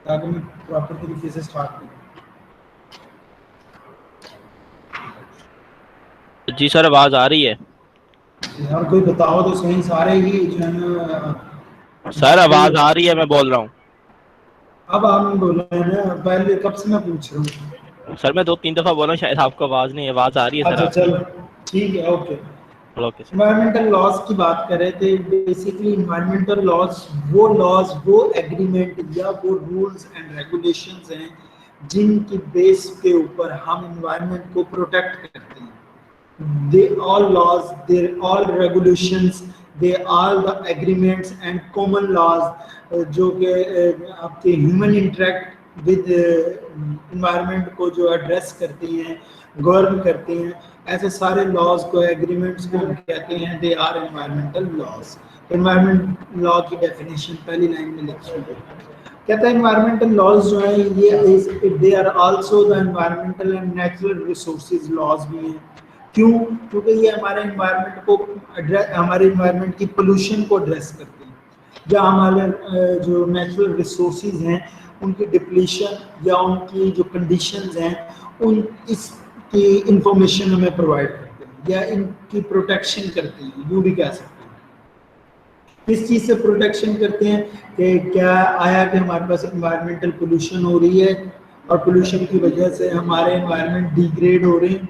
ताकि मैं प्रॉपर तरीके से स्टार्ट करूँ। जी सर, आवाज आ रही है? यार कोई बताओ तो सही, सारे ही जो है ना सर जितने आवाज आ रही है, मैं बोल रहा हूँ। अब आपने बोला है ना, पहले कब से मैं पूछ रहा हूँ। सर मैं 2-3 दफा बोला, शायद आपको आवाज नहीं, आवाज आ रही है सर अच्छा आपकी। चलो ठीक है, okay. Okay sir. Environmental laws की बात कर रहे थे। बेसिकली इन्वायरमेंटल लॉज वो एग्रीमेंट या वो रूल्स एंड रेगुलेशंस हैं जिनकी बेस के ऊपर हम इन्वायरमेंट को प्रोटेक्ट करते हैं। they all laws, they all regulations, they all the agreements and common laws जो कि आपके ह्यूमन इंटरेक्ट विद इन्वायरमेंट को जो एड्रेस करती हैं, गवर्न करती हैं, ऐसे सारे लॉज को, एग्रीमेंट्स को कहते हैं they are environmental laws. Environment law की डेफिनेशन पहली लाइन में लिखी हुई है। कहता है एनवायरमेंटल लॉज जो है ये they are also the environmental and natural resources laws भी हैं। क्यों? क्योंकि ये हमारे इन्वायरमेंट को हमारे इन्वायरमेंट की पोल्यूशन को एड्रेस करते हैं, या हमारे जो नेचुरल रिसोर्सेज हैं उनकी डिप्लीशन या उनकी जो कंडीशंस हैं उन इसकी इंफॉर्मेशन हमें प्रोवाइड करते हैं या इनकी प्रोटेक्शन करते हैं, यूँ भी कह सकते हैं। किस चीज़ से प्रोटेक्शन करते हैं कि क्या आया कि हमारे पास इन्वायरमेंटल पोल्यूशन हो रही है और पोल्यूशन की वजह से हमारे इन्वायरमेंट डिग्रेड हो रहे हैं,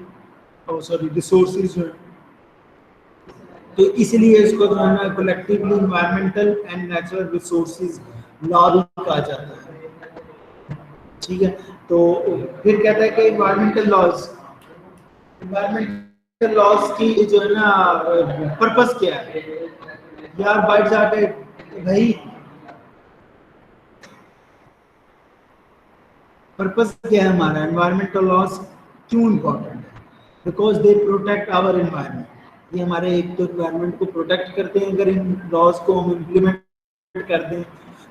और सॉरी रिसोर्सेज जो है, तो इसलिए इसको जो है ना collectively environmental and natural resources law भी कहा जाता है। ठीक है, तो फिर कहता है कि इन्वायरमेंटल लॉज की जो है ना पर्पस क्या है। यार बैठ जाके भाई, पर्पस क्या है हमारा, एनवायरमेंटल लॉज क्यों इम्पोर्टेंट है? Because they protect our environment. ये हमारे एक तो एनवायरमेंट को प्रोटेक्ट करते हैं अगर इन लॉज को हम इम्प्लीमेंट कर दें।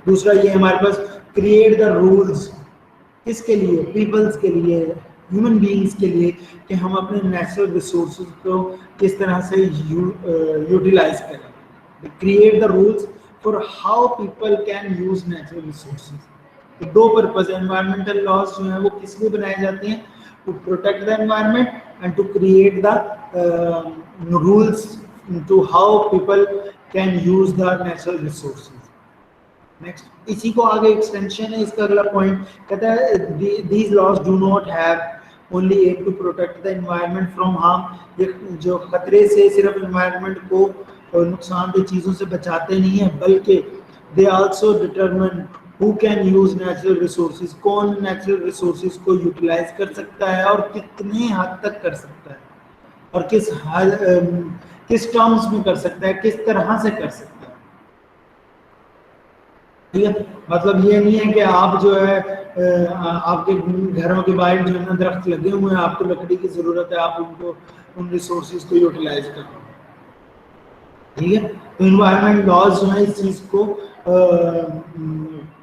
दूसरा ये हमारे पास क्रिएट द रूल्स, किसके लिए? पीपल्स के लिए, ह्यूमन बीइंग्स के लिए, कि हम अपने नेचुरल रिसोर्सेज को किस तरह से यूटिलाइज करें। Create the rules for how people can use natural resources. तो दो पर्पज है एनवायरमेंटल लॉज जो है वो किस लिए बनाए जाते हैं? To protect the environment and to create the rules to how people can use the natural resources. Next इसी को आगे एक्सटेंशन है इसका अगला पॉइंट, कहता है these laws do not have only aim to protect the environment from harm. ये जो खतरे से सिर्फ एनवायरनमेंट को नुकसानदेह चीज़ों से बचाते नहीं है, बल्कि they also determine who can use natural resources, कौन नेचुरल रिसोर्सेज को यूटिलाइज कर सकता है और कितने हद तक कर सकता है और किस टर्म्स में कर सकता है, किस तरह से कर सकता है। ठीक है, मतलब ये नहीं है कि आप जो है आपके घरों के बाहर जो है ना दरख्त लगे हुए हैं, आपको लकड़ी की जरूरत है, आप उनको उन रिसोर्सेज को यूटिलाइज करें। ठीक है, तो इन्वायरमेंट लॉज जो है इस चीज को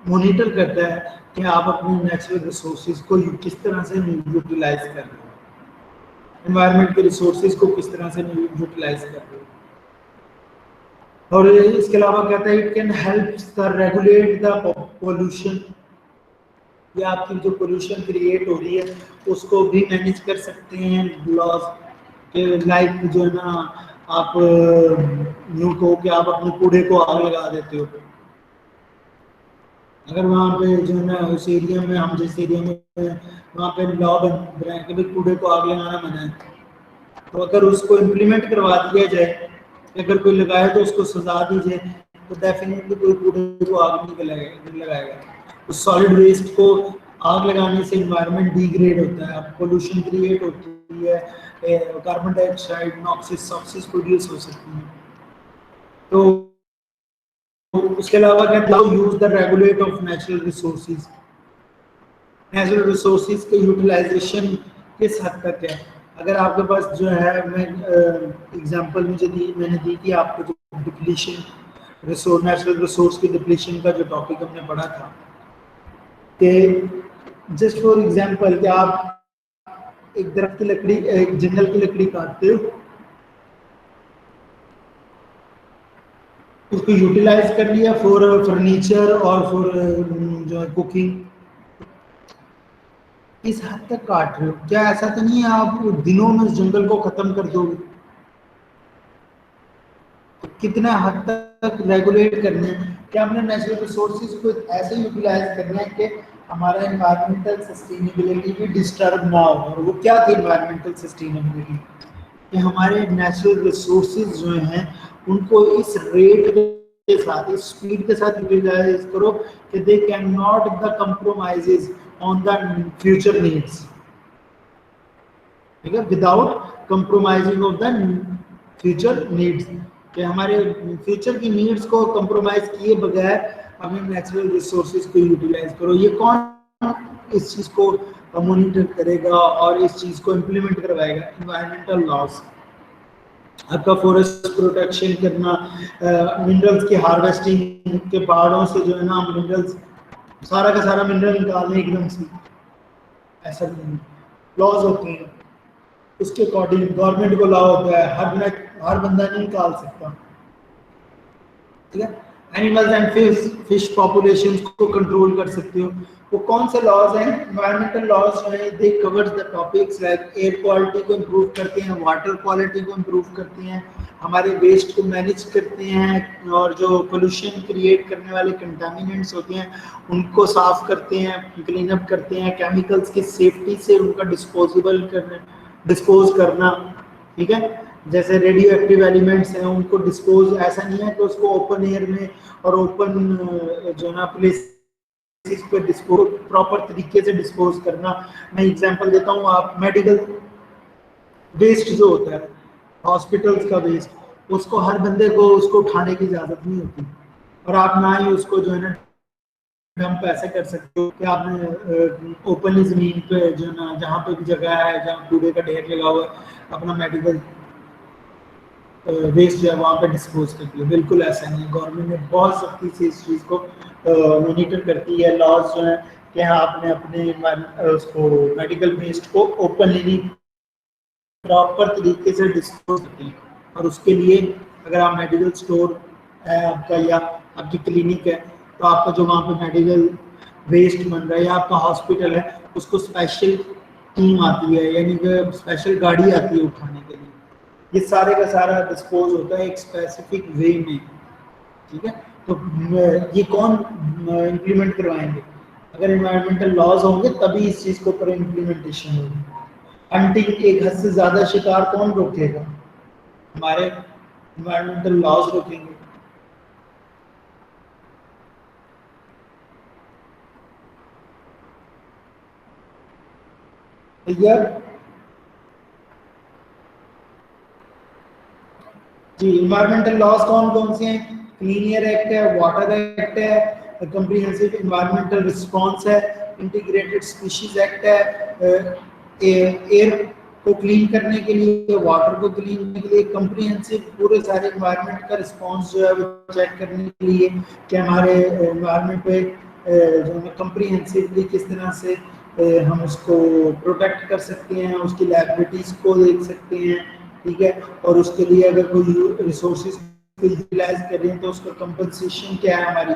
मॉनिटर करता है कि आप अपनी नेचुरल रिसोर्सेज को किस तरह से यूटिलाइज कर रहे हो, इन्वायरमेंट के रिसोर्सेज को किस तरह से यूटिलाइज कर रहे हो। और इसके अलावा कहता है it can help the regulate the pollution, या आपकी जो पोल्यूशन क्रिएट हो रही है उसको भी मैनेज कर सकते हैं लॉज के। लाइक जो है ना आप यूँ कहो कि आप अपने कूड़े को आग लगा देते हो, अगर वहाँ पे जो है ना उस एरिया में, हम जिस एरिया में वहाँ पे लॉ बनाए कि भाई कूड़े को आग लगाना मना है, तो अगर उसको इम्प्लीमेंट करवा दिया जाए, अगर कोई लगाए तो उसको सजा दी जाए, तो डेफिनेटली कोई कूड़े को आग नहीं लगाएगा। तो सॉलिड वेस्ट को आग लगाने से इन्वायरमेंट डिग्रेड होता है, पोल्यूशन क्रिएट होती है, कार्बन डाइऑक्साइड, नॉक्सिस, सॉक्सिस प्रोड्यूस हो सकती हैं। तो उसके अलावा क्या use the regulate of natural resources. Natural resources के यूटिलाइजेशन किस हद तक है? अगर आपके पास जो है, मैं एग्जांपल मैंने दी कि आपको जो डिप्लीशन रिसोर्स, नेचुरल रिसोर्स की डिप्लीशन का जो टॉपिक हमने पढ़ा था, कि जस्ट फॉर एग्जांपल कि आप एक दरख्त की लकड़ी, एक जंगल की लकड़ी काटते हो, उसको यूटिलाइज कर लिया फॉर फर्नीचर और फॉर जो है कुकिंग, इस हद तक काट रहे हो, क्या ऐसा तो नहीं है आप दिनों में उस जंगल को खत्म कर दोगे? तो कितना हद तक रेगुलेट करना है? क्या हमने नेचुरल रिसोर्सेज को ऐसे यूटिलाइज करना है कि हमारा इन्वायरमेंटल सस्टेनेबिलिटी भी डिस्टर्ब ना हो? और वो क्या थी इन्वायरमेंटल सस्टेनेबिलिटी? कि हमारे नेचुरल रिसोर्सेज जो हैं उनको इस रेट के साथ, इस स्पीड के साथ यूटिलाइज करो कि they can not the compromises on the future needs, ठीक है, without compromising of the future needs, कि हमारे फ्यूचर की नीड्स को कंप्रोमाइज किए बगैर हमें नेचुरल रिसोर्सेज को यूटिलाइज करो। ये कौन इस चीज को मॉनिटर करेगा और इस चीज को इम्प्लीमेंट करवाएगा? Environmental laws. आपका फॉरेस्ट प्रोटेक्शन करना, मिनरल्स की हार्वेस्टिंग, के पहाड़ों से जो है ना मिनरल्स, सारा का सारा मिनरल निकालने एकदम से, ऐसा नहीं, लॉज होते हैं उसके अकॉर्डिंग। गवर्नमेंट को लॉ होता है, हर बंदा नहीं निकाल सकता, ठीक है। एनिमल्स एंड फिश पॉपुलेशन को कंट्रोल कर सकते हो। वो कौन से लॉज हैं? एनवायरमेंटल लॉज जो है they covers the topics like air quality को इम्प्रूव करते हैं, वाटर क्वालिटी को इम्प्रूव करते हैं, हमारे वेस्ट को मैनेज करते हैं, और जो पोल्यूशन क्रिएट करने वाले कंटामिनेंट्स होते हैं उनको साफ करते हैं, क्लीन अप करते हैं, केमिकल्स की सेफ्टी से उनका डिस्पोज करना, ठीक है। जैसे रेडियो एक्टिव एलिमेंट्स हैं उनको डिस्पोज, ऐसा नहीं है कि उसको ओपन एयर में और ओपन जो ना प्लेस पे डिस्पोज, प्रॉपर तरीके से डिस्पोज करना। मैं एग्जांपल देता हूँ, आप मेडिकल वेस्ट जो होता है, हॉस्पिटल्स का वेस्ट, उसको हर बंदे को उसको उठाने की इजाजत नहीं होती, और आप ना ही उसको जो है ना डंप ऐसे कर सकते हो कि आपने ओपनली जमीन पे जो ना जहाँ पे भी जगह है जहाँ कूड़े का ढेर लगा हुआ है अपना मेडिकल वेस्ट जो है वहाँ पे डिस्पोज करती है। बिल्कुल ऐसा नहीं है, गवर्नमेंट ने बहुत सख्ती से इस चीज़ को मॉनिटर करती है। लॉज जो है कि आपने अपने उसको मेडिकल वेस्ट को ओपनली नहीं, प्रॉपर तरीके से डिस्पोज करती है। और उसके लिए अगर आप मेडिकल स्टोर है आपका या आपकी क्लिनिक है, तो आपका जो वहाँ पे मेडिकल वेस्ट बन रहा है या आपका हॉस्पिटल है, उसको स्पेशल टीम आती है, यानी कि स्पेशल गाड़ी आती है उठाने के लिए। ये सारे का सारा डिस्पोज होता है एक स्पेसिफिक वे में, ठीक है। तो ये कौन इम्प्लीमेंट करवाएंगे? अगर इन्वायरमेंटल लॉज होंगे तभी इस चीज़ के ऊपर इम्प्लीमेंटेशन होगी। हंटिंग, एक हद से ज़्यादा शिकार कौन रोकेगा? हमारे इन्वायरमेंटल लॉज रोकेंगे। यार जी, इन्वायरमेंटल लॉज कौन कौन से हैं? क्लीन एयर एक्ट है, वाटर एक्ट है, कंप्रिहेंसिव इन्वायरमेंटल रिस्पांस है, इंटीग्रेटेड स्पीशीज एक्ट है, एयर को क्लीन करने के लिए, वाटर को क्लीन करने के लिए, कंप्रिहेंसिव पूरे सारे इन्वायरमेंट का रिस्पांस जो है वो चेक करने के लिए कि हमारे इन्वायरमेंट पे जो है कंप्रिहेंसिवली किस तरह से हम उसको प्रोटेक्ट कर सकते हैं, उसकी लायबिलिटीज को देख सकते हैं, ठीक है। और उसके लिए अगर कोई रिसोर्सेज को यूटिलाइज कर रहे हैं तो उसका कंपनसेशन क्या है? हमारी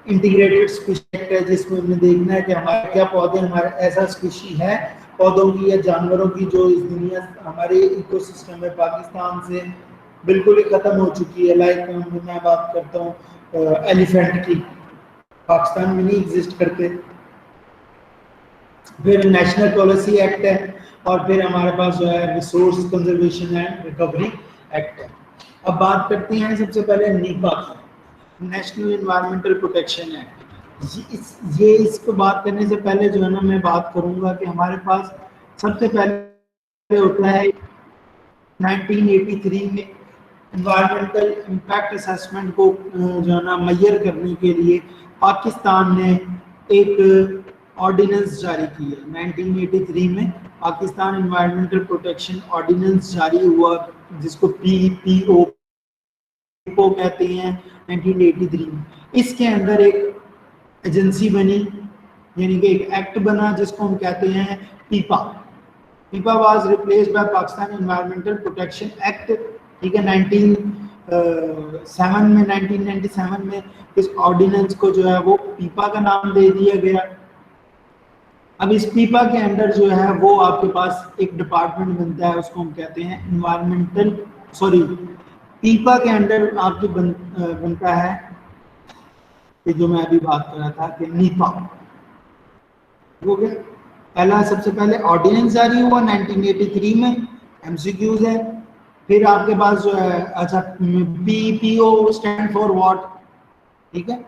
इंटीग्रेटेड स्पीशी एक्ट है जिसमें हमें देखना है कि हमारे क्या पौधे, हमारे ऐसा स्पीशी है पौधों की या जानवरों की जो इस दुनिया हमारे इकोसिस्टम में पाकिस्तान से बिल्कुल ही खत्म हो चुकी है। लाइक मैं बात करता हूँ एलिफेंट की, पाकिस्तान में नहीं एग्जिस्ट करते। फिर नेशनल पॉलिसी एक्ट है, और फिर हमारे पास जो है resource conservation and recovery act है। अब बात करते हैं सबसे पहले नीपा की, नेशनल एनवायरमेंटल प्रोटेक्शन एक्ट। ये इसको बात करने से पहले जो है ना मैं बात करूंगा कि हमारे पास सबसे पहले होता है 1983 में इन्वायरमेंटल इम्पैक्ट असेसमेंट को जो है ना मेजर करने के लिए पाकिस्तान ने एक ऑर्डिनेंस जारी की है। 1983 में पाकिस्तान इन्वायरमेंटल प्रोटेक्शन ऑर्डिनेंस जारी हुआ, जिसको PPO को कहते हैं 1983 में। इसके अंदर एक एजेंसी बनी, यानी कि एक एक्ट बना जिसको हम कहते हैं पीपा। पीपा was replaced by Pakistan environmental protection act, ठीक है। 1997 में इस ऑर्डिनेंस को जो है वो पीपा का नाम दे दिया गया। अब इस पीपा के अंडर जो है वो आपके पास एक डिपार्टमेंट बनता है, उसको हम कहते हैं इन्वायरमेंटल, सॉरी, पीपा के अंडर आपकी बनता है कि जो मैं अभी बात कर रहा था कि नीपा हो गया। पहला सबसे पहले ऑर्डिनेंस जारी हुआ 1983 में, एमसीक्यूज है। फिर आपके पास जो है, अच्छा, पीपीओ स्टैंड फॉर व्हाट, ठीक है,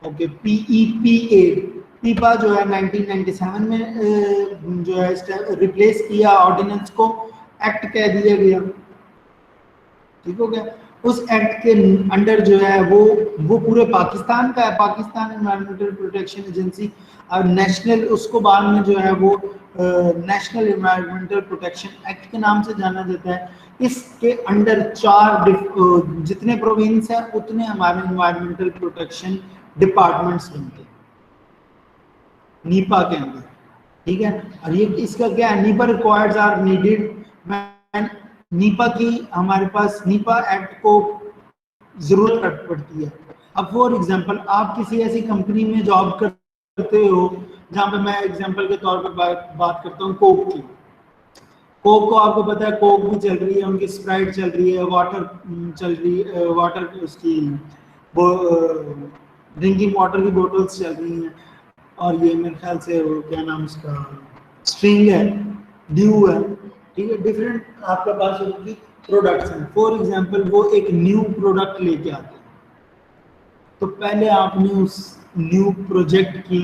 ओके, पीईपीए, पीपा जो है 1997 में जो है रिप्लेस किया ऑर्डिनेंस को, एक्ट कह दिया गया, ठीक हो गया। उस एक्ट के अंडर जो है वो पूरे पाकिस्तान का है, पाकिस्तान एनवायरमेंटल प्रोटेक्शन एजेंसी, और नेशनल, उसको बाद में जो है वो नेशनल एनवायरमेंटल प्रोटेक्शन एक्ट के नाम से जाना जाता है। इसके अंडर जितने प्रोविंस है उतने हमारे एनवायरमेंटल प्रोटेक्शन डिपार्टमेंट्स बनते हैं नीपा के अंदर, ठीक है। और ये इसका क्या है, NEPA requires are needed, NEPA की हमारे पास नीपा एक्ट को जरूरत पड़ती है। अब फॉर एग्जांपल आप किसी ऐसी कंपनी में जॉब करते हो जहां पे, मैं एग्जांपल के तौर पर बात करता हूँ कोक की। कोक को आपको पता है, कोक भी चल रही है, उनकी स्प्राइट चल रही है, वाटर चल रही है, वाटर उसकी ड्रिंकिंग वाटर की बोतल्स चल रही हैं, और ये मेरे ख्याल से वो क्या नाम उसका, स्ट्रिंग है, ड्यू है, ठीक है, डिफरेंट आपके पास उनकी प्रोडक्ट्स हैं। फॉर एग्जांपल वो एक न्यू प्रोडक्ट लेके आते हैं, तो पहले आपने उस न्यू प्रोजेक्ट की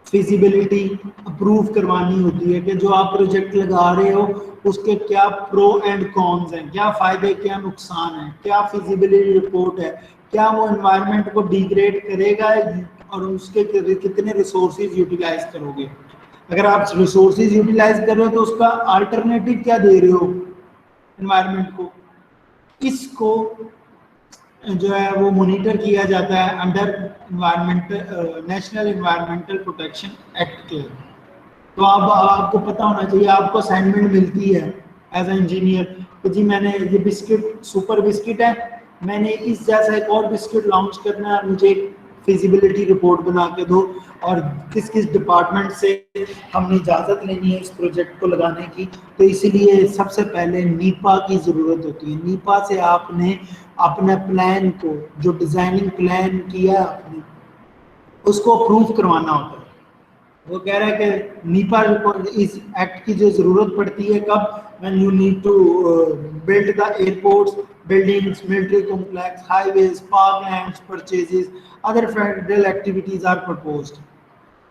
फिजिबिलिटी अप्रूव करवानी होती है कि जो आप प्रोजेक्ट लगा रहे हो उसके क्या प्रो एंड कॉन्स हैं, क्या फायदे क्या नुकसान हैं, क्या फिजिबिलिटी रिपोर्ट है, क्या वो एनवायरनमेंट को डिग्रेड करेगा और उसके कितने रिसोर्सेज यूटिलाइज करोगे। अगर आप रिसोर्सेज यूटिलाइज कर रहे हो तो उसका अल्टरनेटिव क्या दे रहे हो एनवायरनमेंट को, इसको जो है वो मॉनिटर किया जाता है under environmental national environmental protection act के। तो अब आपको पता होना चाहिए, आपको असाइनमेंट मिलती है एज ए इंजीनियर कि जी मैंने ये बिस्किट सुपर बिस्किट है, मैंने इस जैसा एक और बिस्किट लॉन्च करना है, मुझे एक फिजिबिलिटी रिपोर्ट बना के दो, और किस किस डिपार्टमेंट से हमने इजाज़त लेनी है इस प्रोजेक्ट को लगाने की। तो इसीलिए सबसे पहले नीपा की ज़रूरत होती है। नीपा से आपने अपने प्लान को, जो डिज़ाइनिंग प्लान किया आपने, उसको अप्रूव करवाना होता है। वो कह रहा है कि नीपा इस एक्ट की जो जरूरत पड़ती है कब, when you need to build the airports, buildings, military complex, highways, parklands, purchases, other federal activities are proposed.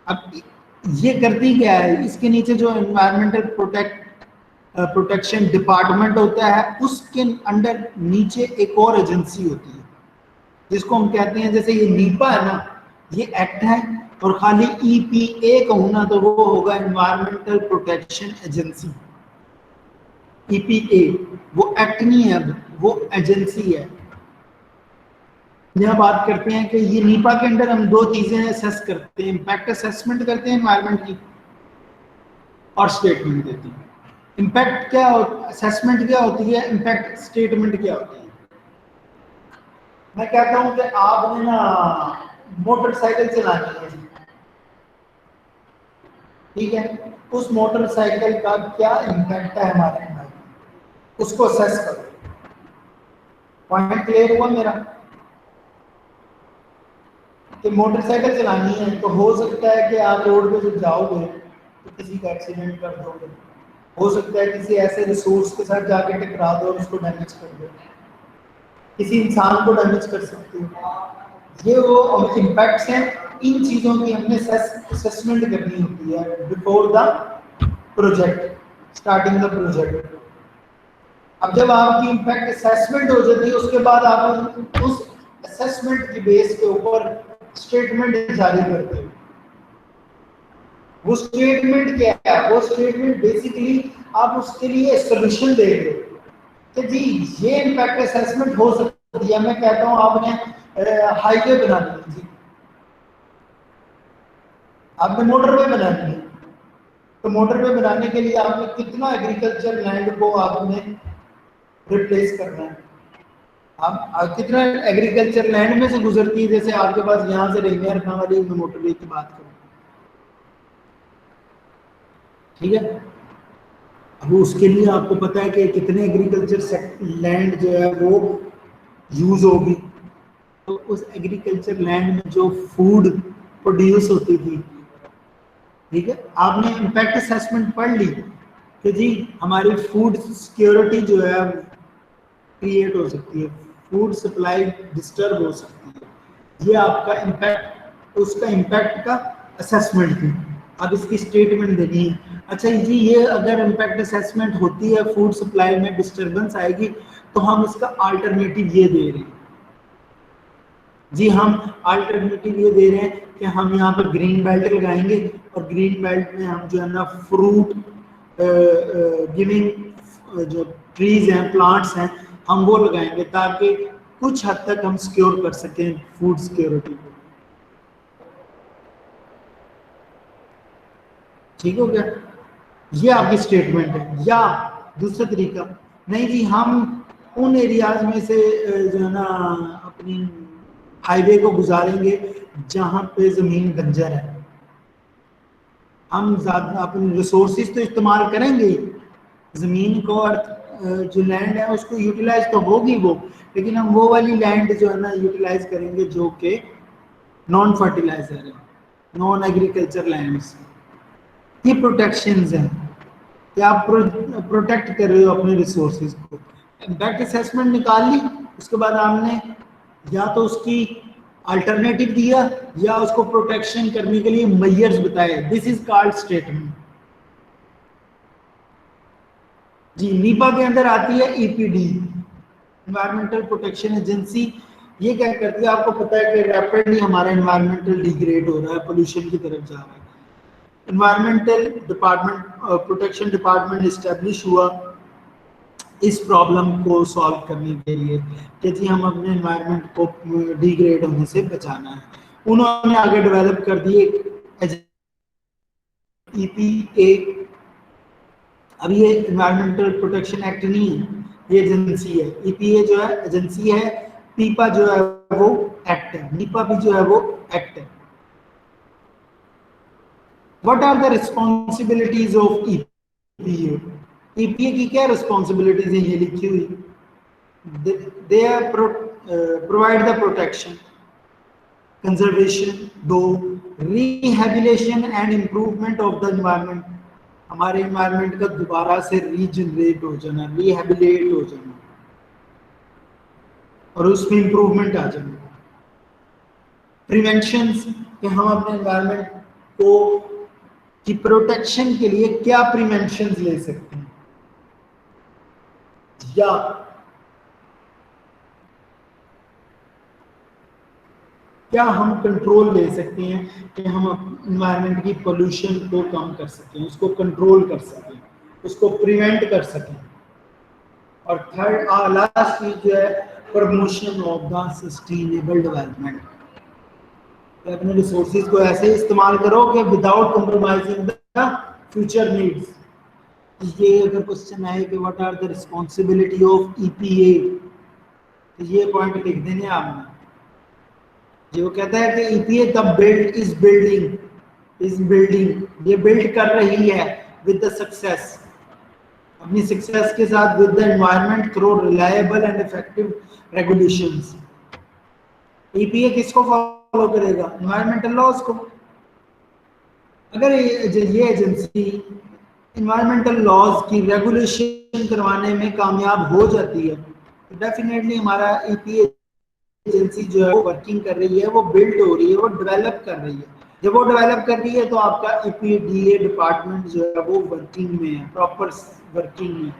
अब ये करती क्या है, इसके नीचे जो एनवायरमेंटल प्रोटेक्शन डिपार्टमेंट होता है उसके अंडर नीचे एक और एजेंसी होती है जिसको हम कहते हैं, जैसे ये नीपा है ना, ये एक्ट है, और खाली ईपीए कहूं ना तो वो होगा एनवायरमेंटल प्रोटेक्शन एजेंसी। ईपीए वो एक्ट नहीं है, वो एजेंसी है। यहाँ बात करते हैं कि ये नीपा के अंदर हम दो चीजें असेस करते हैं, इम्पैक्ट असेसमेंट करते हैं एनवायरमेंट की, और स्टेटमेंट देते हैं। इम्पैक्ट क्या असेसमेंट क्या होती है, इम्पैक्ट स्टेटमेंट क्या होती है। मैं कहता हूं कि आपने ना मोटरसाइकिल चलानी है, ठीक है, उस मोटरसाइकिल का क्या इम्पैक्ट है हमारे अंदर, उसको असेस करो। पॉइंट क्लियर हुआ मेरा? कि मोटरसाइकिल चलानी है तो हो सकता है कि आप रोड पे जब जाओगे तो किसी का एक्सीडेंट कर दोगे, हो सकता है किसी ऐसे रिसोर्स के साथ जाके टकरा दो और उसको डैमेज कर दो, किसी इंसान को डैमेज कर सकते हो। ये वो इम्पैक्ट्स हैं, इन चीजों की हमने असेसमेंट करनी होती है before the project, starting the project. अब जब आपकी इम्पैक्ट असेसमेंट हो जाती है उसके बाद आप उस असेसमेंट की बेस के ऊपर स्टेटमेंट जारी करते हो। वो स्टेटमेंट क्या है, वो स्टेटमेंट बेसिकली आप उसके लिए सोल्यूशन दे रहे हो कि जी ये इम्पैक्ट असेसमेंट हो सकती है। मैं कहता हूँ आपने हाईवे बनानी है जी, आपने मोटरवे बनानी है, तो मोटरवे बनाने के लिए आपने कितना एग्रीकल्चर लैंड को आपने रिप्लेस करना है, आप कितना एग्रीकल्चर लैंड में से गुजरती है। जैसे आपके पास यहाँ से रेंगर खां वाली मैं मोटरवे की बात करूँ, ठीक है। अब उसके लिए आपको पता है कि कितने एग्रीकल्चर लैंड जो है वो यूज होगी, तो उस एग्रीकल्चर लैंड में जो फूड प्रोड्यूस होती थी, ठीक है, आपने इम्पैक्ट असेसमेंट पढ़ ली कि जी हमारी फूड सिक्योरिटी जो है क्रिएट हो सकती है, फूड सप्लाई डिस्टर्ब हो सकती है, ये आपका इम्पैक्ट, उसका इम्पैक्ट का असेसमेंट थी। अब इसकी स्टेटमेंट देनी है, अच्छा जी ये अगर इम्पैक्ट असेसमेंट होती है, फूड सप्लाई में डिस्टर्बेंस आएगी, तो हम इसका अल्टरनेटिव ये दे रहे हैं जी, हम अल्टरनेटिव ये दे रहे हैं कि हम यहाँ पर ग्रीन बेल्ट लगाएंगे और ग्रीन बेल्ट में हम जो है ना फ्रूट गिविंग जो ट्रीज हैं, प्लांट्स हैं, हम वो लगाएंगे ताकि कुछ हद तक हम सिक्योर कर सकें फूड सिक्योरिटी को। ठीक हो गया, ये आपकी स्टेटमेंट है। या दूसरा तरीका, नहीं जी हम उन एरियाज में से जो है ना अपनी हाईवे को गुजारेंगे जहां पे जमीन बंजर है, हम ज्यादा अपने रिसोर्सेज तो इस्तेमाल करेंगे जमीन को, और जो लैंड है उसको यूटिलाइज तो होगी वो, लेकिन हम वो वाली लैंड जो है ना यूटिलाइज करेंगे जो कि नॉन फर्टिलाइजर है, नॉन एग्रीकल्चर लैंड्स। ये प्रोटेक्शंस हैं कि आप प्रोटेक्ट कर रहे हो अपने रिसोर्सेज को। इम्पैक्ट असेसमेंट निकाल ली, उसके बाद आपने या तो उसकी अल्टरनेटिव दिया या उसको प्रोटेक्शन करने के लिए मेजर्स बताए, दिस इज कॉल्ड स्टेटमेंट। जी नीपा के अंदर आती है ईपीडी, इन्वायरमेंटल प्रोटेक्शन एजेंसी। ये क्या करती है, आपको पता है कि रैपिडली हमारा इन्वायरमेंटल डिग्रेड हो रहा है, पोल्यूशन की तरफ जा रहा है। Environmental department, protection department establish हुआ इस प्रॉब्लम को सॉल्व करने के लिए कि जी हम अपने इन्वायरमेंट को डिग्रेड होने से बचाना है। उन्होंने आगे डेवलप कर दिए ईपीए। अब ये इन्वायरमेंटल प्रोटेक्शन एक्ट नहीं है, ये एजेंसी है। ईपीए जो है एजेंसी है, पीपा जो है वो एक्ट है, नीपा भी जो है वो एक्ट है। What are the responsibilities of EPA? EPA की क्या रिस्पॉन्सिबिलिटीज है ये लिखी हुई, they provide the protection, conservation, though rehabilitation and improvement of the environment, हमारे environment का दोबारा से रीजनरेट हो जाना, रिहेबिलिटेट हो जाना और उसमें इंप्रूवमेंट आ जाना। प्रिवेंशंस, कि हम अपने environment को की प्रोटेक्शन के लिए क्या प्रिवेंशंस ले सकते हैं, या क्या हम कंट्रोल ले सकते हैं कि हम इन्वायरमेंट की पोल्यूशन को कम कर सकें, उसको कंट्रोल कर सकें, उसको प्रिवेंट कर सकें। और थर्ड लास्ट चीज जो है promotion of the sustainable development, अपने रिसोर्सेज को ऐसे इस्तेमाल करो कि without compromising the future needs. ये अगर क्वेश्चन आए कि what are the responsibility of EPA, तो ये पॉइंट लिख देने आपने। जो कहता है कि EPA the build is building, ये बिल्ड कर रही है विद द सक्सेस, अपनी सक्सेस के साथ with the environment through reliable and effective regulations. EPA किसको फॉलो करेगा? एनवायरमेंटल लॉज को। अगर ये एजेंसी एनवायरमेंटल लॉज की रेगुलेशन करवाने में कामयाब हो जाती है तो डेफिनेटली हमारा ईपीए एजेंसी जो है वो वर्किंग कर रही है, वो बिल्ड हो रही है, वो डेवलप कर रही है। जब वो डेवलप कर रही है तो आपका ईपीडीए डिपार्टमेंट जो है वो वर्किंग में है, प्रॉपर वर्किंग में।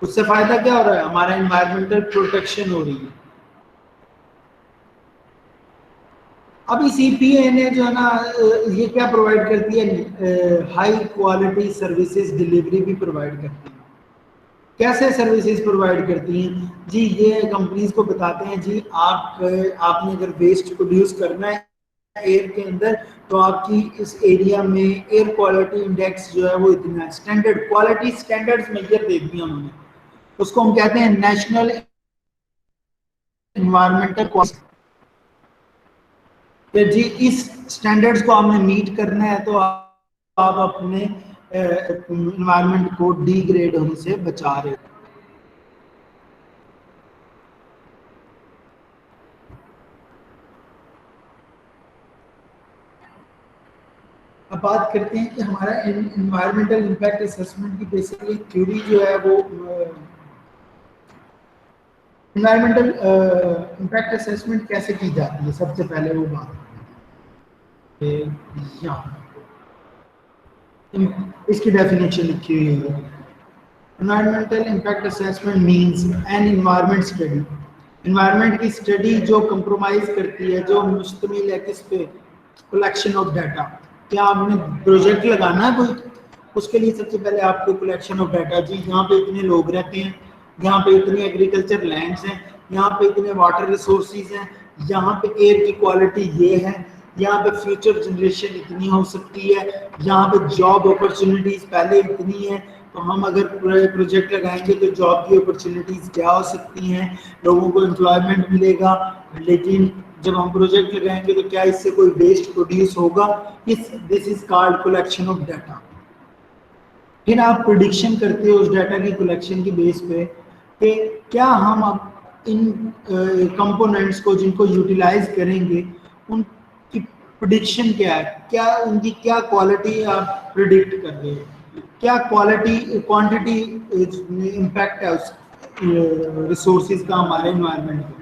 उससे फायदा क्या हो रहा है? हमारा एनवायरमेंटल प्रोटेक्शन हो रही है। अब इस ईपीए ने जो है ना ये क्या प्रोवाइड करती है, हाई क्वालिटी सर्विसेज डिलीवरी भी प्रोवाइड करती है। कैसे सर्विसेज प्रोवाइड करती हैं जी? ये कंपनीज को बताते हैं जी आपने अगर वेस्ट प्रोड्यूस करना है एयर के अंदर तो आपकी इस एरिया में एयर क्वालिटी इंडेक्स जो है वो इतना, स्टैंडर्ड क्वालिटी स्टैंडर्ड्स मेजर दे दिया उन्होंने, उसको हम कहते हैं नेशनल एनवायरमेंटल क्वालिटी। जी इस स्टैंडर्ड्स को आपने मीट करना है तो आप अपने एनवायरनमेंट को डिग्रेड होने से बचा रहे हो। अब बात करते हैं कि हमारा एनवायरमेंटल इम्पैक्ट असेसमेंट की बेसिकली थ्योरी जो है वो एनवायरमेंटल इम्पैक्ट असेसमेंट कैसे की जाती है। सबसे पहले वो बात यहाँ इसकी डेफिनेशन लिखी हुई है। Environmental impact assessment means an environment study, environment की स्टडी जो कंप्रोमाइज करती है, जो मुश्तमिल है किस पे, कलेक्शन ऑफ डाटा। क्या आपने प्रोजेक्ट लगाना है कोई, उसके लिए सबसे पहले आपको कलेक्शन ऑफ डाटा, जी यहाँ पे इतने लोग रहते हैं, यहाँ पे इतनी एग्रीकल्चर लैंड्स हैं, यहाँ पे इतने वाटर रिसोर्सेज हैं, यहाँ पे एयर की क्वालिटी ये है, यहाँ पे फ्यूचर जनरेशन इतनी हो सकती है, यहाँ पे जॉब अपॉर्चुनिटीज पहले इतनी है, तो हम अगर प्रोजेक्ट लगाएंगे तो जॉब की अपॉर्चुनिटीज क्या हो सकती हैं, लोगों को एम्प्लॉयमेंट मिलेगा। लेकिन जब हम प्रोजेक्ट लगाएंगे तो क्या इससे कोई वेस्ट प्रोड्यूस होगा, this is called collection of data. फिर आप प्रिडिक्शन करते हो उस डाटा की कलेक्शन की बेस पे कि क्या हम अब इन कंपोनेंट्स को जिनको यूटिलाइज करेंगे उनकी प्रिडिक्शन क्या है, क्या उनकी क्या क्वालिटी आप प्रिडिक्ट कर रहे हो, क्या क्वालिटी क्वांटिटी इम्पैक्ट है उस रिसोर्सेज का हमारे एनवायरनमेंट पे।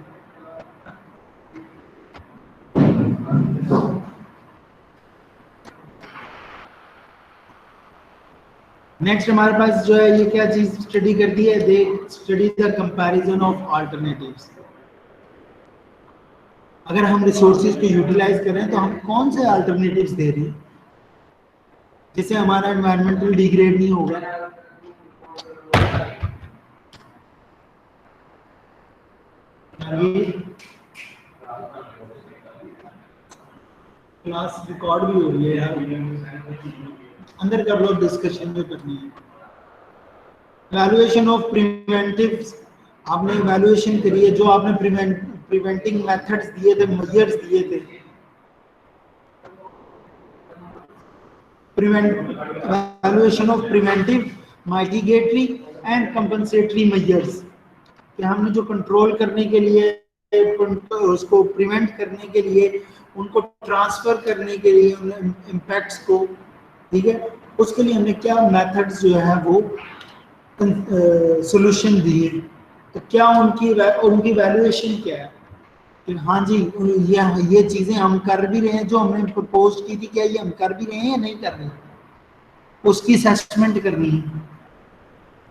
नेक्स्ट हमारे पास जो है ये क्या चीज स्टडी करती है, they study the comparison of alternatives. अगर हम रिसोर्सेज को यूटिलाइज करें तो हम कौन से अल्टरनेटिव्स दे रहे हैं जिससे हमारा एनवायरमेंटल डिग्रेड नहीं होगा। क्लास रिकॉर्ड भी हो रही है यार, अंदर कर लो, डिस्कशन जो करनी है। वैल्यूएशन ऑफ प्रिवेंटिव्स, आपने वैल्यूएशन करी है, जो आपने प्रिवेंटिंग मेथड्स दिए थे, मेजर्स दिए थे, valuation of preventive, mitigatory and compensatory measures, कि हमने जो कंट्रोल करने के लिए, उसको प्रिवेंट करने के लिए, उनको ट्रांसफर करने के लिए उन इम्पैक्ट्स को, ठीक है, उसके लिए हमने क्या मेथड्स जो है वो सॉल्यूशन दिए, तो क्या उनकी वैल्यूएशन क्या है कि हाँ जी ये चीजें हम कर भी रहे हैं जो हमने प्रपोज की थी, क्या ये हम कर भी रहे हैं या नहीं कर रहे हैं, उसकी असेसमेंट करनी है।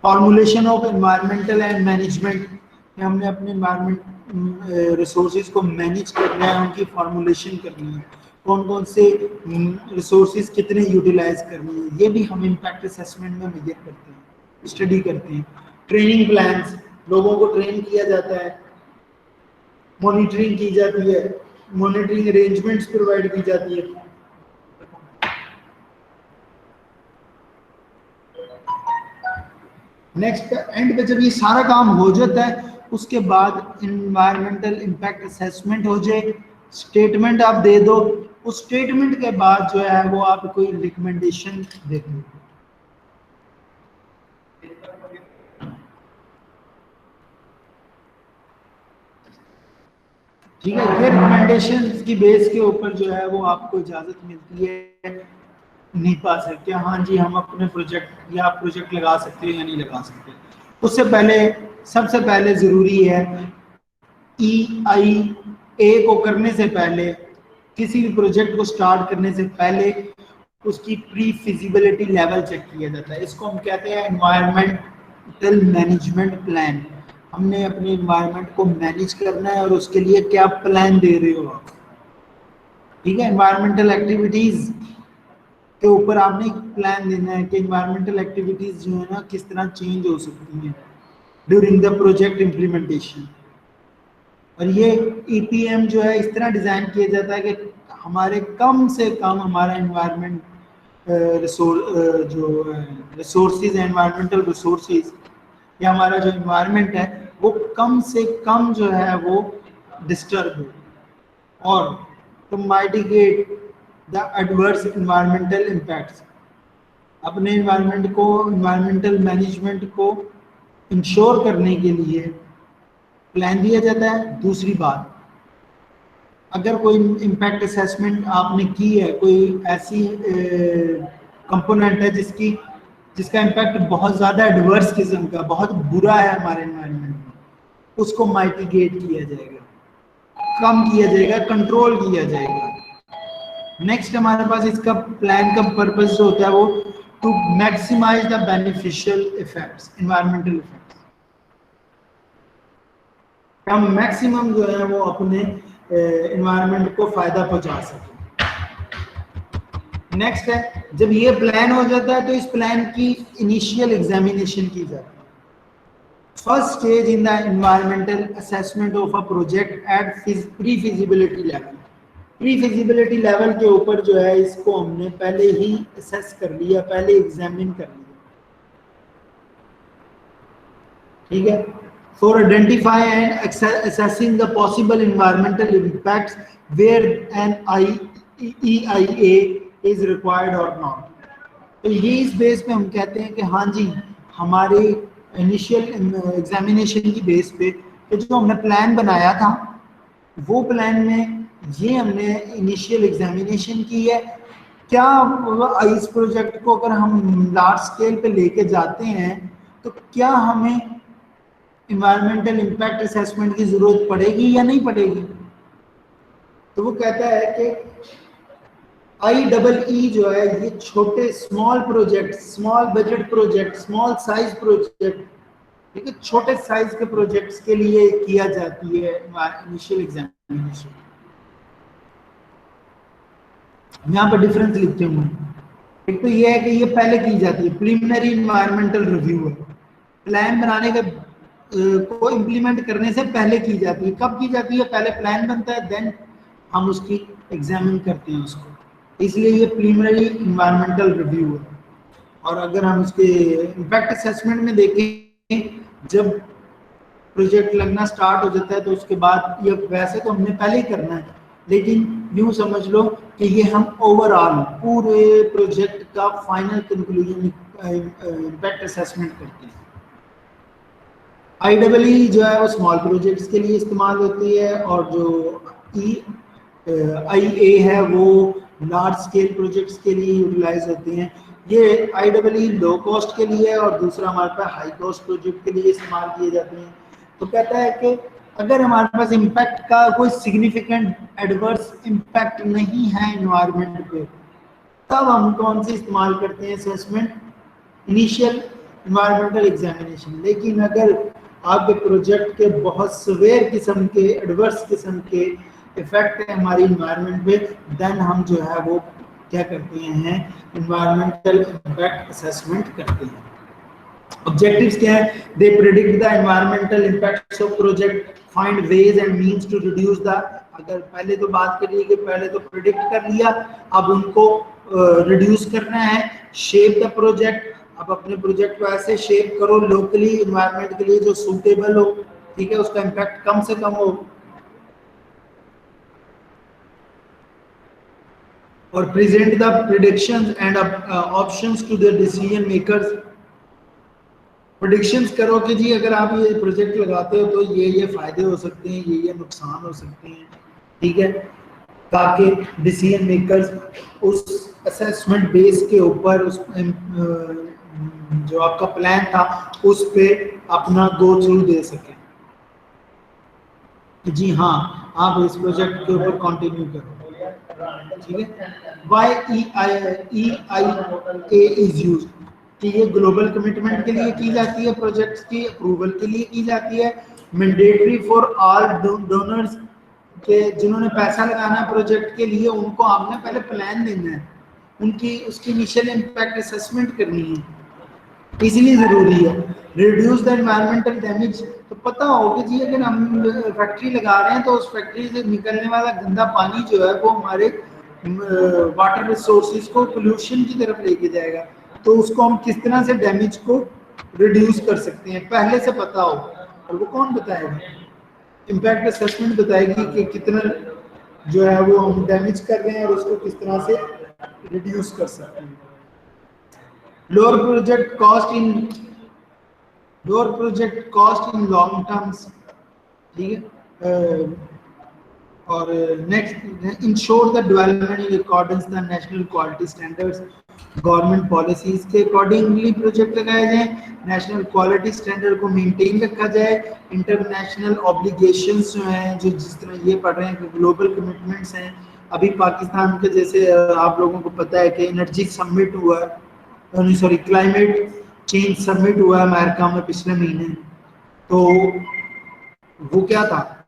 Formulation of environmental and management, हमने अपने एनवायरमेंट रिसोर्सेज को मैनेज करना है, उनकी फॉर्मुलेशन करनी है, कौन कौन से रिसोर्सेज कितने यूटिलाइज करनी है, ये भी हम इम्पैक्ट असेसमेंट में मेजर करते हैं, स्टडी करते हैं। ट्रेनिंग प्लान्स, लोगों को ट्रेन किया जाता है, मॉनिटरिंग की जाती है, मॉनिटरिंग अरेंजमेंट्स प्रोवाइड की जाती है। नेक्स्ट एंड पे जब ये सारा काम हो जाता है उसके बाद एनवायरमेंटल इम्पैक्ट असेसमेंट हो जाए, स्टेटमेंट आप दे दो, उस स्टेटमेंट के बाद जो है वो आप कोई रिकमेंडेशन दे दो। ठीक है, ये रिकमेंडेशन की बेस के ऊपर जो है वो आपको इजाजत मिलती है नीपा से कि हाँ जी हम अपने प्रोजेक्ट या प्रोजेक्ट लगा सकते हैं या नहीं लगा सकते। उससे पहले सबसे पहले जरूरी है EIA को करने से पहले, किसी भी प्रोजेक्ट को स्टार्ट करने से पहले उसकी प्री फिजिबिलिटी लेवल चेक किया जाता है। इसको हम कहते हैं एनवायरमेंटल मैनेजमेंट प्लान। हमने अपने एनवायरमेंट को मैनेज करना है और उसके लिए क्या प्लान दे रहे हो आप, ठीक है। एनवायरमेंटल एक्टिविटीज के ऊपर आपने प्लान देना है कि एनवायरमेंटल एक्टिविटीज जो है ना किस तरह चेंज हो सकती हैं ड्यूरिंग द प्रोजेक्ट इम्प्लीमेंटेशन। और ये EPM जो है इस तरह डिजाइन किया जाता है कि हमारे कम से कम हमारा एनवायरमेंट जो रिसोर्सेज, एनवायरमेंटल रिसोर्सेज या हमारा जो एनवायरमेंट है वो कम से कम जो है वो डिस्टर्ब हो और to mitigate the adverse environmental impacts. अपने इन्वायरमेंट को, इन्वायरमेंटल मैनेजमेंट को इंश्योर करने के लिए प्लान दिया जाता है। दूसरी बात, अगर कोई इम्पैक्ट असेसमेंट आपने की है, कोई ऐसी कंपोनेंट है जिसका इम्पैक्ट बहुत ज़्यादा एडवर्स किस्म का, बहुत बुरा है हमारे एनवायरनमेंट में, उसको माइटिगेट किया जाएगा, कम किया जाएगा, कंट्रोल किया जाएगा। नेक्स्ट हमारे पास इसका प्लान का पर्पस जो होता है वो to maximise the beneficial effects, environmental effects, हम मैक्सिमम जो है वो अपने इन्वायरमेंट को फायदा पहुंचा सके। नेक्स्ट है, जब ये प्लान हो जाता है तो इस प्लान की इनिशियल एग्जामिनेशन की जाती है। First stage in the environmental assessment of a project at pre feasibility level. Pre feasibility level के ऊपर जो है इसको हमने पहले ही असेस कर लिया, पहले एग्जामिन कर लिया, ठीक है। For identify and assessing the possible environmental impacts where an EIA is required or not। तो ये इस बेस पे हम कहते हैं कि हाँ जी, हमारे इनिशियल एग्जामिनेशन की बेस पे कि जो हमने प्लान बनाया था वो प्लान में ये हमने इनिशियल एग्जामिनेशन की है, क्या इस प्रोजेक्ट को अगर हम लार्ज स्केल पे लेके जाते हैं तो क्या हमें इन्वायरमेंटल इम्पैक्ट असेसमेंट की जरूरत पड़ेगी या नहीं पड़ेगी। तो वो कहता है कि IEE जो है ये छोटे small project, small budget project, small size project, ठीक है, छोटे साइज के प्रोजेक्ट्स के लिए किया जाती है इनिशियल एग्जामिनेशन। यहाँ पर डिफरेंस लिखते हूँ। एक तो ये है कि ये पहले की जाती है, प्रिलिमिनरी इन्वायरमेंटल रिव्यू है, प्लान बनाने के को इम्प्लीमेंट करने से पहले की जाती है। कब की जाती है? पहले प्लान बनता है, देन हम उसकी एग्जामिन करते हैं उसको, इसलिए ये प्रिलिमिनरी इन्वायरमेंटल रिव्यू है। और अगर हम उसके इम्पैक्ट असेसमेंट में देखें, जब प्रोजेक्ट लगना स्टार्ट हो जाता है तो उसके बाद, ये वैसे तो हमने पहले ही करना है, लेकिन यूं समझ लो कि ये हम ओवरऑल पूरे प्रोजेक्ट का फाइनल कंक्लूजन इम्पैक्ट असेसमेंट करते हैं। IEE जो है वो स्मॉल प्रोजेक्ट्स के लिए इस्तेमाल होती है, और जो IA है वो लार्ज स्केल प्रोजेक्ट्स के लिए यूटिलाइज होती हैं। ये IEE लो कॉस्ट के लिए है और दूसरा हमारे पास हाई कॉस्ट प्रोजेक्ट के लिए इस्तेमाल किए जाते हैं। तो कहता है कि अगर हमारे पास इम्पैक्ट का कोई सिग्निफिकेंट एडवर्स इम्पैक्ट नहीं है इन्वायरमेंट पे, तब हम कौन सी इस्तेमाल करते हैं असेसमेंट, इनिशियल इन्वायरमेंटल एग्जामिनेशन। लेकिन अगर आपके प्रोजेक्ट के बहुत सवेयर किस्म के, एडवर्स किस्म के इफेक्ट है हमारी इन्वायरमेंट पे, देन हम जो है वो क्या करते हैं, इन्वायरमेंटल इम्पैक्ट असेसमेंट करते हैं। ऑब्जेक्टिव्स क्या है? They predict the environmental impacts of project, find ways and means to reduce the, अगर पहले तो बात करिए कि पहले तो प्रेडिक्ट कर लिया, अब उनको रिड्यूस करना है। शेप द प्रोजेक्ट, अब अपने प्रोजेक्ट को ऐसे शेप करो लोकली इन्वायरमेंट के लिए जो सूटेबल हो, ठीक है, उसका इम्पैक्ट कम से कम हो। और present the predictions and options to the decision makers. Predictions करो कि जी अगर आप ये प्रोजेक्ट लगाते हो तो ये फायदे हो सकते हैं, ये नुकसान हो सकते हैं, ठीक है, ताकि डिसीजन मेकर्स उस असेसमेंट बेस के ऊपर उस जो आपका प्लान था उस पे अपना गो थ्रू दे सके कि जी हाँ आप इस प्रोजेक्ट के ऊपर कंटिन्यू करो, ठीक है। वाई EIA इज यूज्ड, कि ये ग्लोबल कमिटमेंट के लिए की जाती है, प्रोजेक्ट्स की अप्रूवल के लिए की जाती है। मैंडेटरी फॉर ऑल डोनर्स, के जिन्होंने पैसा लगाना है प्रोजेक्ट के लिए, उनको आपने पहले प्लान देना है, उनकी उसकी इनिशियल इम्पैक्ट असेसमेंट करनी है, इसलिए जरूरी है। रिड्यूस द एनवायरमेंटल डैमेज, तो पता हो कि जी अगर हम फैक्ट्री लगा रहे हैं तो उस फैक्ट्री से निकलने वाला गंदा पानी जो है वो हमारे वाटर रिसोर्सेज को पोल्यूशन की तरफ लेके जाएगा, तो उसको हम किस तरह से डैमेज को रिड्यूस कर सकते हैं पहले से पता हो। और वो कौन बताएगा? इम्पैक्ट असेसमेंट बताएगी कि कितना जो है वो हम डैमेज कर रहे हैं और उसको किस तरह से रिड्यूस कर सकते हैं। lower project cost in long terms, ठीक है। और next, ensure the development in accordance the national quality standards, government policies के अकॉर्डिंगली प्रोजेक्ट लगाए जाए, नेशनल क्वालिटी स्टैंडर्ड को मेंटेन रखा जाए, इंटरनेशनल ऑब्लिगेशंस जो हैं, जो जिस तरह ये पढ़ रहे हैं कि ग्लोबल कमिटमेंट्स हैं। अभी पाकिस्तान के जैसे आप लोगों को पता है कि एनर्जी समिट हुआ, सॉरी क्लाइमेट चेंज समिट हुआ अमेरिका में पिछले महीने, तो वो क्या था,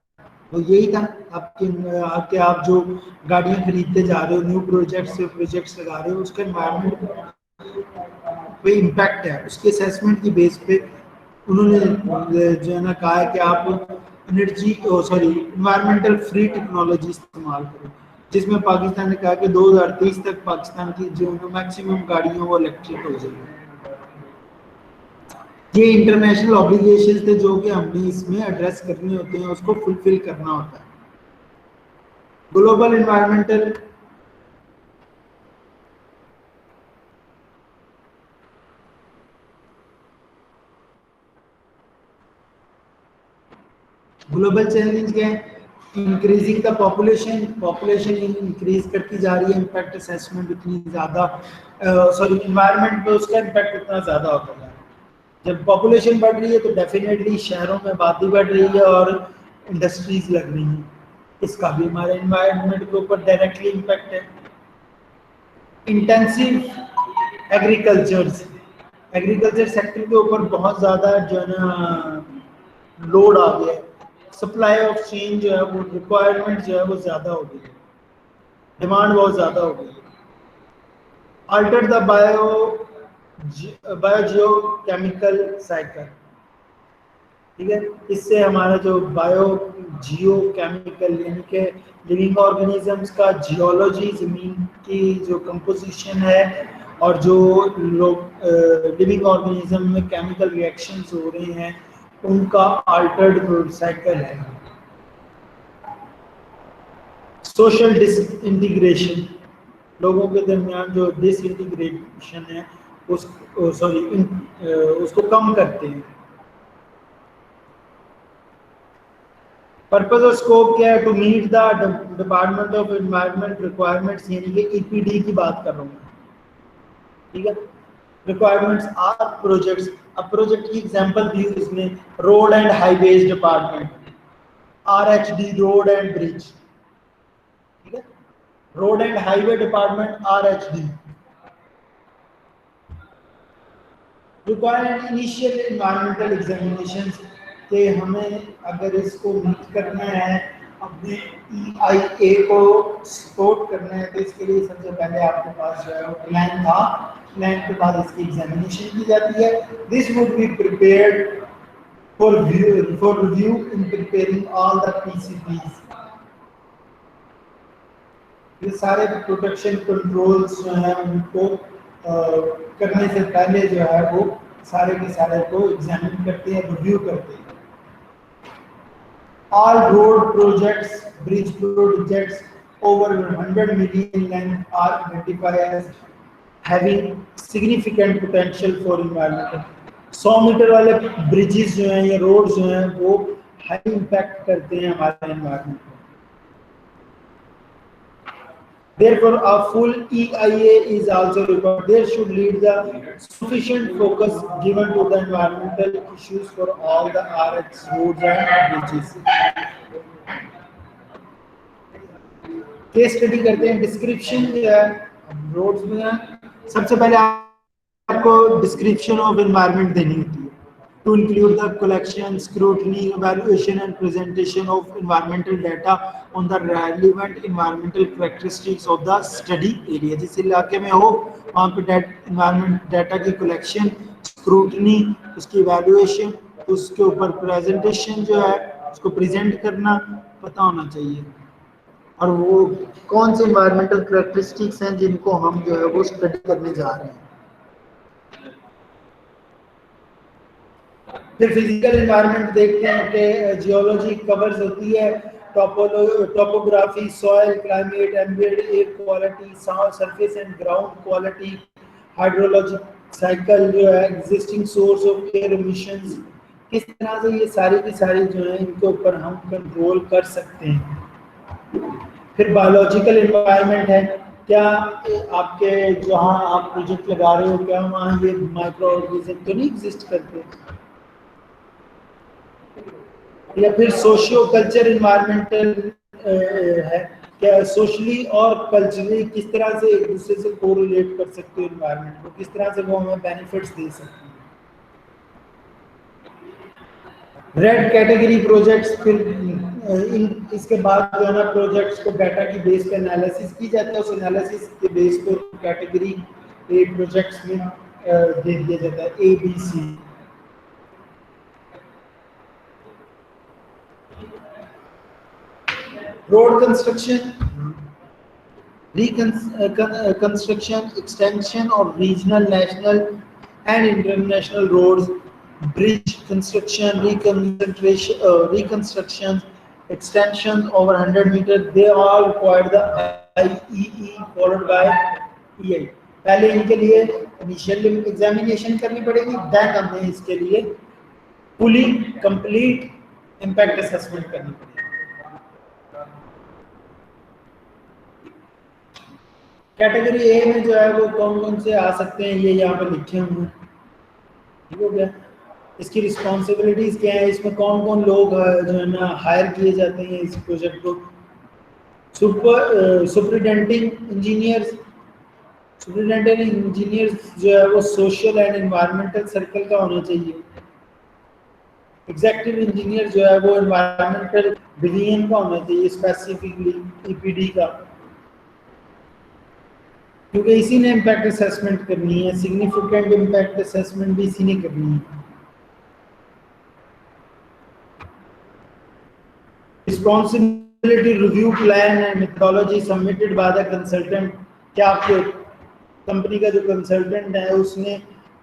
वो यही था आपके आप जो गाड़ियां खरीदते जा रहे हो, न्यू प्रोजेक्ट्स लगा रहे हो, उसका एनवायरनमेंट पे इम्पैक्ट है, उसके असेसमेंट की बेस पे उन्होंने जो है ना कहा है कि आप इन्वायरमेंटल फ्री टेक्नोलॉजी इस्तेमाल करो, जिसमें पाकिस्तान ने कहा कि 2030 तक पाकिस्तान की जो मैक्सिमम गाड़ियां वो इलेक्ट्रिक हो जाएगी। ये इंटरनेशनल ऑब्लिगेशंस थे जो कि हमने इसमें एड्रेस करने होते हैं, उसको फुलफिल करना होता है। ग्लोबल इन्वायरमेंटल चैलेंज क्या है, इंक्रीजिंग द पॉपुलेशन इंक्रीज करती जा रही है, इम्पैक्ट असेसमेंट इतनी ज़्यादा इन्वायरमेंट पे उसका इम्पैक्ट इतना ज़्यादा होता है। जब पॉपुलेशन बढ़ रही है तो डेफिनेटली शहरों में आबादी बढ़ रही है और इंडस्ट्रीज लग रही हैं, इसका भी हमारे इन्वायरमेंट के ऊपर डायरेक्टली इम्पैक्ट है। इंटेंसिव एग्रीकल्चर सेक्टर के ऊपर बहुत ज़्यादा जो है ना लोड आ गया है, सप्लाई ऑफ चेंज जो है वो रिक्वायरमेंट जो है वो ज़्यादा हो गई है, डिमांड बहुत ज़्यादा हो गई है। अल्टर द बायोजियोकेमिकल साइकिल, ठीक है, इससे हमारा जो जियोकेमिकल यानी कि लिविंग ऑर्गेनिजम्स का जियोलॉजी, ज़मीन की जो कंपोजिशन है और जो लोग लिविंग ऑर्गेनिज्म में केमिकल रिएक्शंस हो रहे हैं, उनका अल्टर्ड साइकिल है। सोशल डिसइंटीग्रेशन, लोगों के दरमियान जो डिसइंटीग्रेशन है उसको कम करते हैं। पर्पस और स्कोप क्या है, to meet the department of environment requirements, यानी कि ईपीडी की बात कर रहा हूँ, ठीक है। रिक्वायरमेंट्स आर प्रोजेक्ट्स, अब प्रोजेक्ट की एग्जांपल दी इसमें, road and highways department, RHD road and bridge, ठीक है, road and highway department RHD. Required initial environmental examinations के हमें अगर इसको मीट करना है, अपने EIA को सपोर्ट करना है, तो इसके लिए सबसे पहले आपके पास जो है प्लान था, प्लान के बाद इसकी एग्जामिनेशन की जाती है। This would be prepared for review in preparing all the PCPs। ये सारे प्रोटेक्शन कंट्रोल्स जो है उनको करने से पहले जो है वो सारे के सारे को एग्जामिन करते हैं, रिव्यू करते हैं। All road projects, bridge projects over 100 million length are identified as having significant potential for environmental। 100 metre वाले ब्रिजेस जो हैं या रोड जो हैं वो हाई इम्पैक्ट करते हैं हमारे एनवायरनमेंट को। Therefore, a full EIA is also required. There should lead the sufficient focus given to the environmental issues for all the RH roads and bridges. Case study करते हैं, description जो है roads में है, सबसे पहले आपको डिस्क्रिप्शन ऑफ एनवायरनमेंट देनी होती है, to include the collection, scrutiny, evaluation and presentation of environmental data on the relevant environmental characteristics of the study area। जिस इलाके में हो वहाँ पे environment data की collection, scrutiny, उसकी evaluation, उसके ऊपर presentation जो है उसको present करना पता होना चाहिए, और वो कौन से environmental characteristics हैं जिनको हम जो है वो study करने जा रहे हैं। फिर फिजिकल एनवायरनमेंट देखते हैं कि जियोलॉजी कवर्स होती है, topography, soil, climate, ambient air quality, surface and ground quality, hydrology cycle जो है, existing source of air emissions, किस तरह से ये सारी की सारी जो है इनके ऊपर हम कंट्रोल कर सकते हैं। फिर बायोलॉजिकल एनवायरनमेंट है, क्या आपके जहाँ आप प्रोजेक्ट लगा रहे हो क्या वहाँ ये माइक्रो ऑर्गेनिज्म तो नहीं एग्जिस्ट करते। या फिर सोशियो कल्चर इन्वायरमेंटल है, क्या सोशली और कल्चरली किस तरह से एक दूसरे से कोरिलेट कर सकते हो इन्वायरमेंट को, किस तरह से वो हमें बेनिफिट्स दे सकते हैं। रेड कैटेगरी प्रोजेक्ट्स, फिर इन इसके बाद जो है ना प्रोजेक्ट्स को डाटा की बेस पे एनालिसिस की जाता है, उस एनालिसिस के बेस पे कैटेगरी प्रोजेक्ट्स में दे दिया जाता है A B C. Road construction, construction, extension of regional, national and international roads, bridge construction, reconstruction, extension over 100 meters, they all require the IEE followed by EI। पहले इनके लिए initial examination करनी पड़ेगी, then हमें इसके लिए फुली कंप्लीट इम्पैक्ट असेसमेंट करनी पड़ेगी। कैटेगरी ए में जो है वो कौन कौन से आ सकते हैं ये यहाँ पे लिखे हुए हैं, ठीक हो गया। इसकी रिस्पॉन्सिबिलिटीज क्या है, इसमें कौन कौन लोग जो है ना हायर किए जाते हैं इस प्रोजेक्ट को। सुपरिटेंडिंग इंजीनियर्स, सुपरिटेंडेंट इंजीनियर्स जो है वो सोशल एंड एनवायरमेंटल सर्कल का होना चाहिए। एग्जीक्यूटिव इंजीनियर जो है वो एनवायरमेंटल डिवीजन का होना चाहिए, स्पेसिफिकली ईपीडी का, क्योंकि इसी ने इम्पैक्ट असेसमेंट करनी है, सिग्निफिकेंट इम्पैक्ट असेसमेंट भी इसी ने करनी है। Responsibility review plan and methodology submitted by the consultant, क्या आपके कंपनी का जो कंसल्टेंट है उसने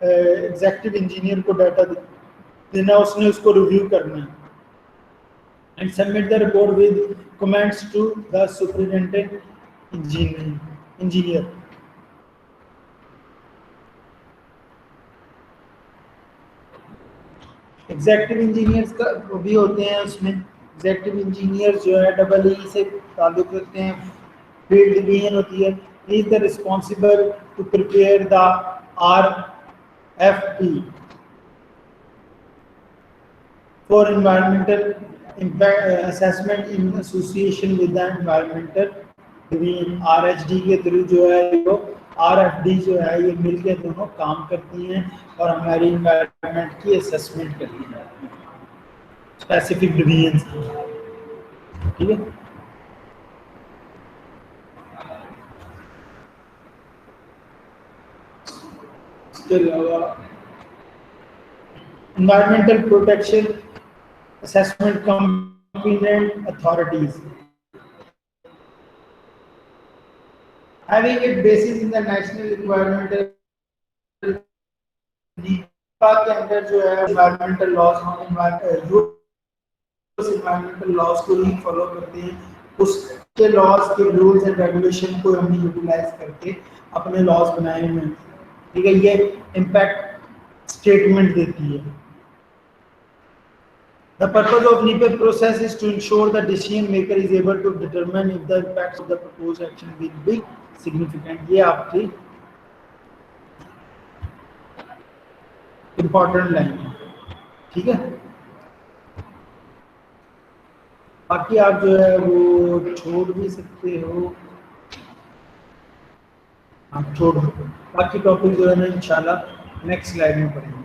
एग्जीक्यूटिव इंजीनियर को डाटा देना, उसने उसको रिव्यू करना है and submit the report with comments to the superintendent engineer. Executive engineers का भी होते हैं उसमें, एग्जीक्यूटिव इंजीनियर जो है डबल ई से ताल्लुक रखते हैं, फील्ड डिवीजन होती है। Is the responsible to prepare the RFP for environmental impact assessment in association with the environmental division. RHD के थ्रू जो है वो RFD जो है ये मिलकर दोनों काम करती हैं और हमारी इन्वायरमेंट की असेसमेंट करती हैं स्पेसिफिक डिवीजन, ठीक है। इसके अलावा environmental protection assessment competent authorities having its basis in the national environmental NEPA के अंदर जो है environmental laws, environmental laws को ही फॉलो करते हैं, उसके लॉज के रूल्स एंड रेगुलेशन को हमने यूटिलाइज करके अपने लॉज बनाए हुए हैं, ठीक है। ये इम्पैक्ट स्टेटमेंट देती है। The purpose of NEPA process is to ensure the decision maker is able to determine if the impacts of the proposed action will be significant। ये आपकी important लाइन है, ठीक है। बाकी आप जो है वो छोड़ भी सकते हो, आप छोड़ दो, बाकी टॉपिक जो है ना इंशाल्लाह नेक्स्ट स्लाइड में पढ़ेंगे।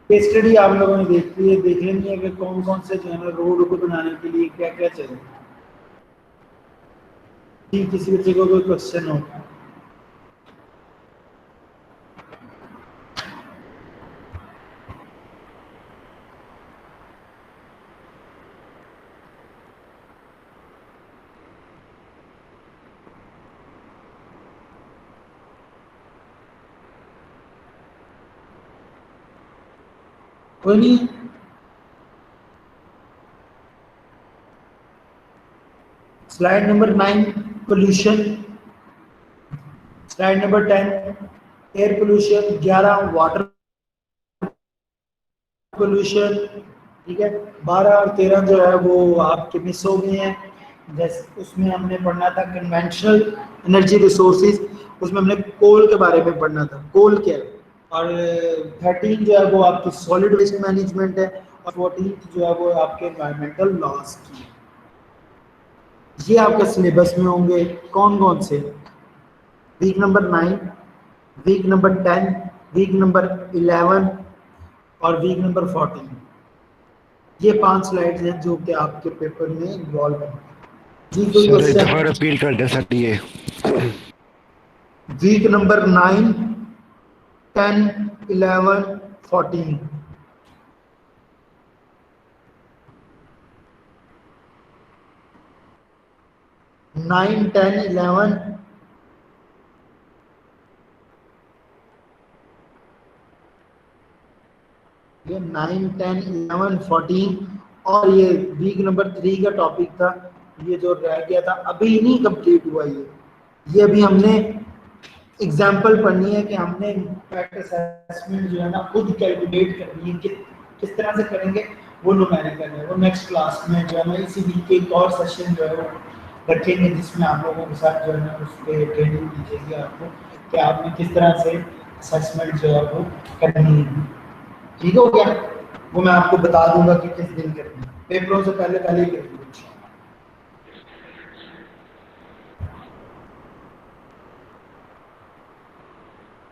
केस स्टडी आप लोगों ने देख लेनी है कि कौन कौन से जो है ना रोड को बनाने के लिए क्या क्या चाहिए। किसी बच्चे को कोई क्वेश्चन हो? कोई नहीं। Slide number 9 pollution, slide number 10 air pollution, 11 water pollution, ठीक है। 12 और 13 जो है वो आपके मिस हो गए हैं। जैसे उसमें हमने पढ़ना था कन्वेंशनल एनर्जी रिसोर्सेज, उसमें हमने कोल के बारे में पढ़ना था, कोल क्या है। और 13 जो है वो आपकी सॉलिड वेस्ट मैनेजमेंट है, और 14 जो है वो आपके एनवायरमेंटल लॉस की है। ये आपके सिलेबस में होंगे। कौन कौन से? Week number 9, week number 10, week number 11 और वीक नंबर 14। ये 5 स्लाइड्स हैं जो कि आपके पेपर में इन्वॉल्व हैं। जी कोई सर एक दफा क्वेश्चन? रिपीट कर दे सर ये। Week number 9, 10, 11, 14। नाइन, 10, 11, ये 9, 10, 11, 14। और ये वीक नंबर 3 का टॉपिक था, ये जो रह गया था अभी नहीं कंप्लीट हुआ। ये अभी हमने एग्जाम्पल पढ़नी है कि हमने इम्पैक्ट असेसमेंट जो है ना खुद कैलकुलेट करनी है कि किस तरह से करेंगे। वो न्यूमेरिकल है, वो नेक्स्ट क्लास में जो है ना इसी वीक के एक और सेशन जो है वो रखेंगे, जिसमें आप लोगों के साथ जो है ना उस पर ट्रेनिंग दी जाएगी आपको कि आपने किस तरह से असेसमेंट जो है वो करनी है। ठीक हो गया? वो मैं आपको बता दूंगा कि किस दिन करनी है, पेपरों से पहले पहले ही कर दूंगा।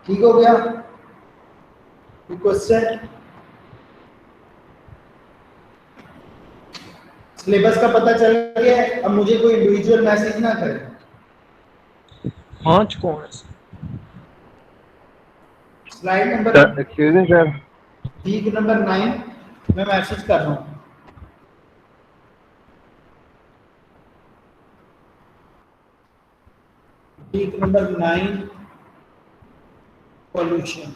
ठीक हो गया? क्वेश्चन? सिलेबस का पता चल गया। अब मुझे कोई इंडिविजुअल मैसेज ना करे। पांच कौन? Slide number, excuse me sir, week number 9 मैं मैसेज कर रहा हूँ। Week number 9 pollution,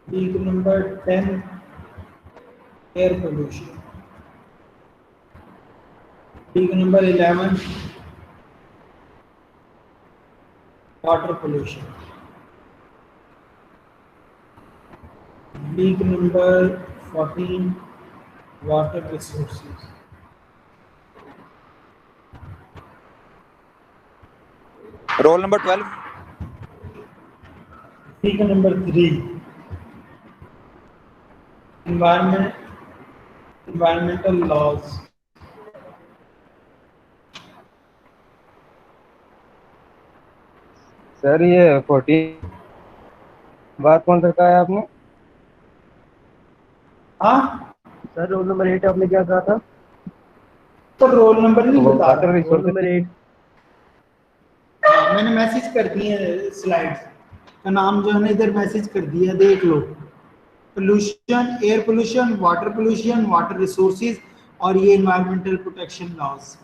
week number 10 air pollution, week number 11 water pollution, week number 14 water resources, roll number 12, week number 3 environmental laws, sir ये 14 बात कौन सा कहा है आपने? हाँ सर रोल नंबर 8 आपने क्या कहा था? तो रोल नंबर नहीं बता वाटर रहा। Resource number 8। मैंने मैसेज कर दिए स्लाइड्स का नाम जो है ना इधर मैसेज कर दिया, देख लो। Pollution, air pollution, water resources और ये एनवायरमेंटल प्रोटेक्शन लॉज।